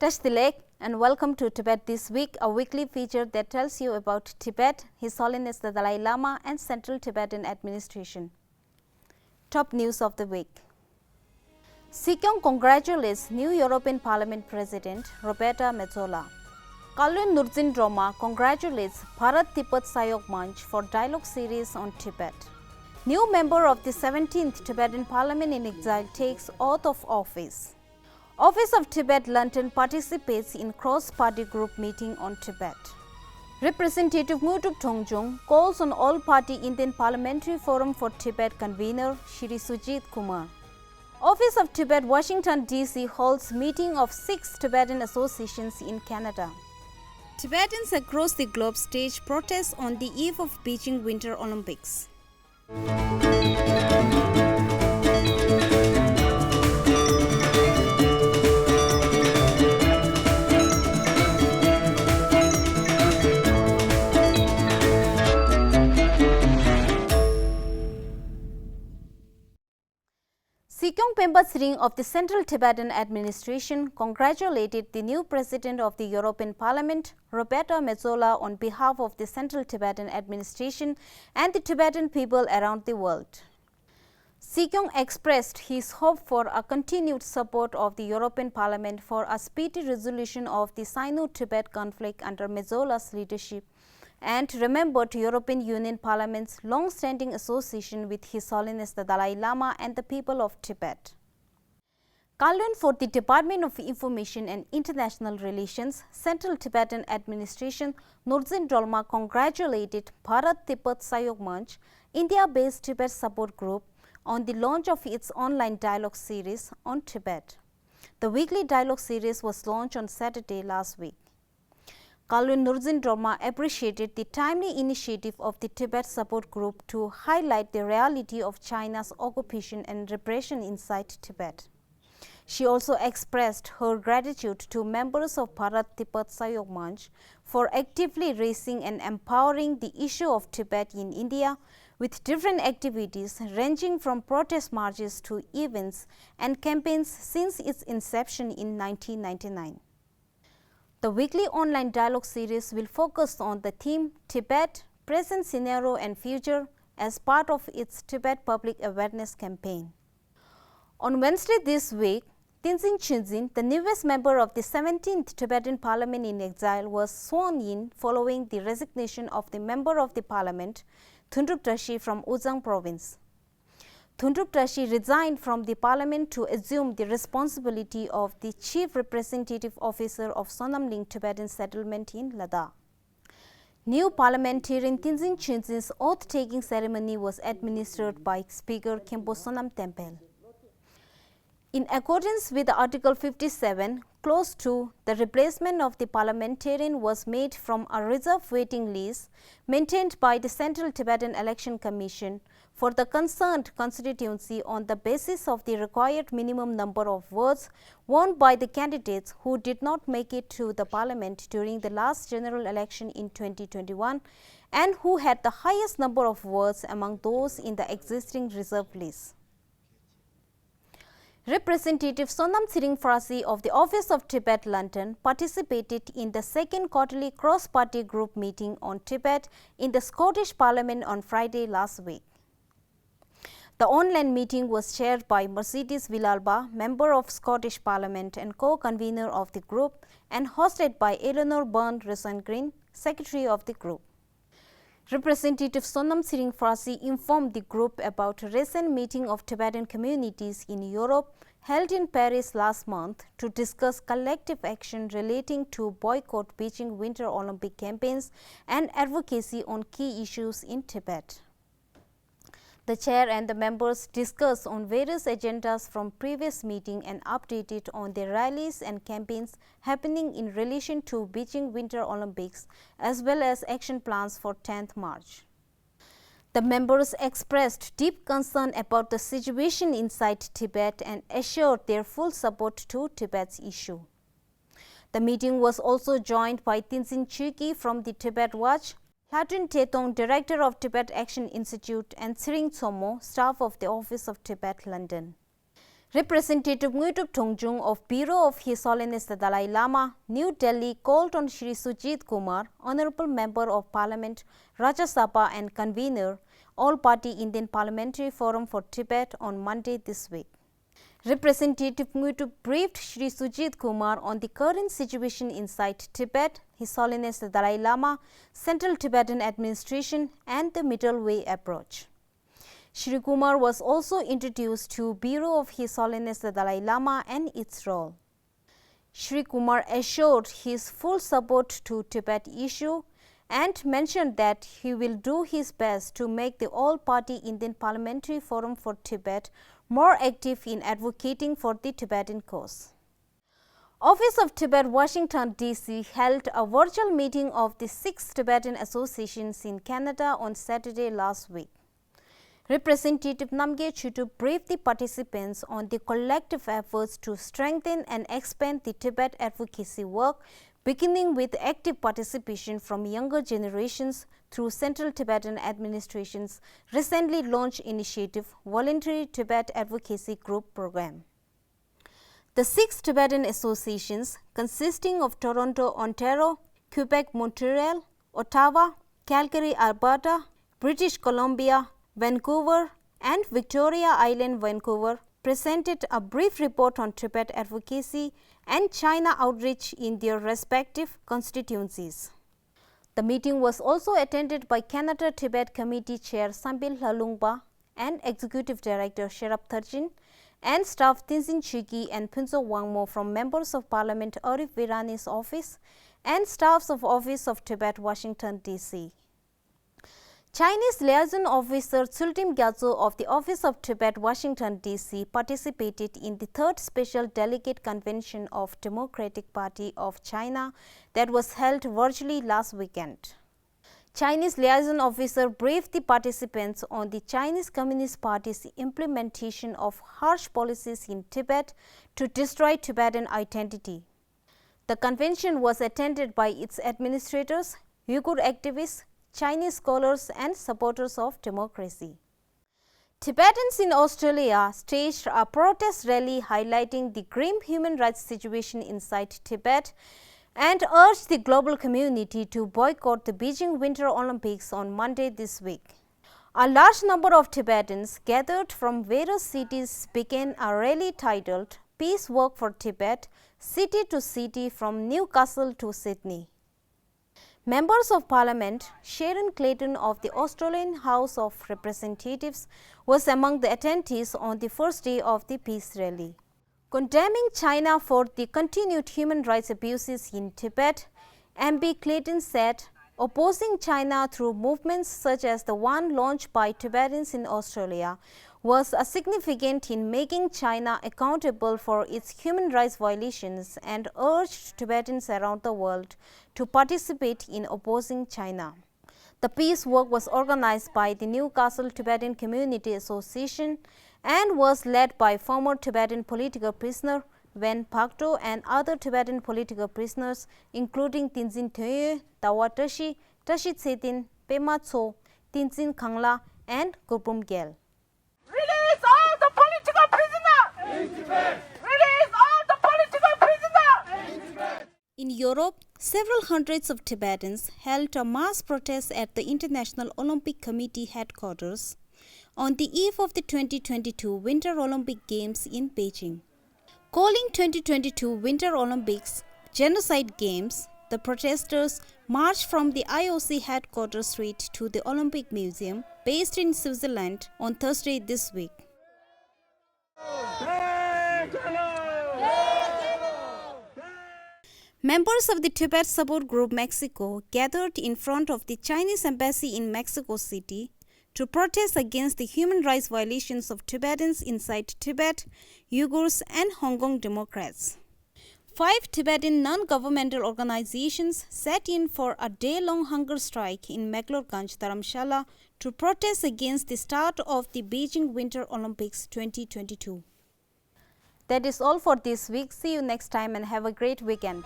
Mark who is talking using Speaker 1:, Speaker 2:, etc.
Speaker 1: Touch the leg and welcome to Tibet This Week, a weekly feature that tells you about Tibet, His Holiness the Dalai Lama and Central Tibetan Administration. Top news of the week. Sikyong congratulates new European Parliament President Roberta Metsola. Kalon Norzin congratulates Bharat Tibbat Sahyog Manch for dialogue series on Tibet. New member of the 17th Tibetan Parliament in Exile takes oath of office. Office of Tibet London participates in cross-party group meeting on Tibet. Representative Ngodup Dongchung calls on all-party Indian Parliamentary Forum for Tibet Convener Shri Sujeet Kumar. Office of Tibet Washington DC holds meeting of 6 Tibetan associations in Canada. Tibetans across the globe stage protests on the eve of Beijing Winter Olympics. Sikyong Shri of the Central Tibetan Administration congratulated the new President of the European Parliament, Roberta Metsola, on behalf of the Central Tibetan Administration and the Tibetan people around the world. Sikyong expressed his hope for a continued support of the European Parliament for a speedy resolution of the Sino-Tibet conflict under Metsola's leadership, and remembered European Union Parliament's long-standing association with His Holiness the Dalai Lama and the people of Tibet. Kalon for the Department of Information and International Relations, Central Tibetan Administration, Norzin Dolma congratulated Bharat Tibbat Sahyog Manch, India-based Tibet support group, on the launch of its online dialogue series on Tibet. The weekly dialogue series was launched on Saturday last week. Kalon Norzin Dolma appreciated the timely initiative of the Tibet support group to highlight the reality of China's occupation and repression inside Tibet. She also expressed her gratitude to members of Bharat Tibbat Sahyog Manch for actively raising and empowering the issue of Tibet in India with different activities ranging from protest marches to events and campaigns since its inception in 1999. The weekly online dialogue series will focus on the theme Tibet, Present Scenario and Future as part of its Tibet Public Awareness campaign. On Wednesday this week, Tenzin Chinzin, the newest member of the 17th Tibetan Parliament in Exile, was sworn in following the resignation of the member of the Parliament, Thundrup Tashi, from Ujang Province. Thundrup Tashi resigned from the Parliament to assume the responsibility of the Chief Representative Officer of Sonamling Tibetan Settlement in Ladakh. New parliamentarian Tenzin Chinzin's oath-taking ceremony was administered by Speaker Khenpo Sonam Temple. In accordance with Article 57, Clause 2, the replacement of the parliamentarian was made from a reserve waiting list maintained by the Central Tibetan Election Commission for the concerned constituency on the basis of the required minimum number of votes won by the candidates who did not make it to the parliament during the last general election in 2021 and who had the highest number of votes among those in the existing reserve list. Representative Sonam Frasi of the Office of Tibet London participated in the second quarterly cross-party group meeting on Tibet in the Scottish Parliament on Friday last week. The online meeting was chaired by Mercedes Villalba, member of Scottish Parliament and co-convener of the group, and hosted by Eleanor Byrne-Rosengreen, secretary of the group. Representative Sonam Frasi informed the group about a recent meeting of Tibetan communities in Europe held in Paris last month to discuss collective action relating to boycott Beijing Winter Olympic campaigns and advocacy on key issues in Tibet. The chair and the members discussed on various agendas from previous meeting and updated on the rallies and campaigns happening in relation to Beijing Winter Olympics as well as action plans for 10th March. The members expressed deep concern about the situation inside Tibet and assured their full support to Tibet's issue. The meeting was also joined by Tenzin Chiki from the Tibet Watch, Latun Tetong, Director of Tibet Action Institute, and Tsering Tsomo, staff of the Office of Tibet London. Representative Ngodup Dongchung of Bureau of His Holiness the Dalai Lama, New Delhi, called on Shri Sujeet Kumar, Honorable Member of Parliament, Rajya Sabha and Convener, All-Party Indian Parliamentary Forum for Tibet on Monday this week. Representative Ngodup briefed Shri Sujeet Kumar on the current situation inside Tibet, His Holiness the Dalai Lama, Central Tibetan Administration and the Middle Way approach. Shri Kumar was also introduced to Bureau of His Holiness the Dalai Lama and its role. Shri Kumar assured his full support to Tibet issue and mentioned that he will do his best to make the All-Party Indian Parliamentary Forum for Tibet more active in advocating for the Tibetan cause. Office of Tibet, Washington, D.C. held a virtual meeting of the 6 Tibetan associations in Canada on Saturday last week. Representative Namgyal Chutu briefed the participants on the collective efforts to strengthen and expand the Tibet advocacy work, beginning with active participation from younger generations through Central Tibetan Administration's recently launched initiative, Voluntary Tibet Advocacy Group Program. The 6 Tibetan associations, consisting of Toronto, Ontario, Quebec, Montreal, Ottawa, Calgary, Alberta, British Columbia, Vancouver and Victoria Island, Vancouver, presented a brief report on Tibet advocacy and China outreach in their respective constituencies. The meeting was also attended by Canada Tibet Committee Chair Sambil Lalungpa and Executive Director Sherab Thurjin and staff Tenzin Chigi and Phuntsok Wangmo from Members of Parliament Arif Virani's office and staffs of Office of Tibet, Washington, D.C. Chinese Liaison Officer Tsultim Gyatso of the Office of Tibet, Washington, D.C. participated in the 3rd Special Delegate Convention of Democratic Party of China that was held virtually last weekend. Chinese Liaison Officer briefed the participants on the Chinese Communist Party's implementation of harsh policies in Tibet to destroy Tibetan identity. The convention was attended by its administrators, Uyghur activists, Chinese scholars and supporters of democracy. Tibetans in Australia staged a protest rally highlighting the grim human rights situation inside Tibet and urged the global community to boycott the Beijing Winter Olympics on Monday this week. A large number of Tibetans gathered from various cities began a rally titled Peace Walk for Tibet, City to City from Newcastle to Sydney. Members of Parliament Sharon Clayton of the Australian House of Representatives was among the attendees on the first day of the peace rally. Condemning China for the continued human rights abuses in Tibet, MB Clayton said, opposing China through movements such as the one launched by Tibetans in Australia was significant in making China accountable for its human rights violations and urged Tibetans around the world to participate in opposing China. The peace walk was organized by the Newcastle Tibetan Community Association and was led by former Tibetan political prisoner Wen Phakto and other Tibetan political prisoners including Tenzin Thoye, Tawa Tashi, Tashi Tsetin, Pema Tso, Tenzin Khangla and Goprum Gyal.
Speaker 2: Release all the political prisoners! In Tibet! Release all the political prisoners! In Tibet!
Speaker 1: In Europe, several hundreds of Tibetans held a mass protest at the International Olympic Committee headquarters on the eve of the 2022 Winter Olympic Games in Beijing. Calling 2022 Winter Olympics Genocide Games, the protesters marched from the IOC headquarters street to the Olympic Museum, based in Switzerland, on Thursday this week. Members of the Tibet Support Group Mexico gathered in front of the Chinese embassy in Mexico City to protest against the human rights violations of Tibetans inside Tibet, Uyghurs and Hong Kong Democrats. 5 Tibetan non-governmental organizations sat in for a day-long hunger strike in Meklorganj, Dharamshala to protest against the start of the Beijing Winter Olympics 2022. That is all for this week. See you next time and have a great weekend.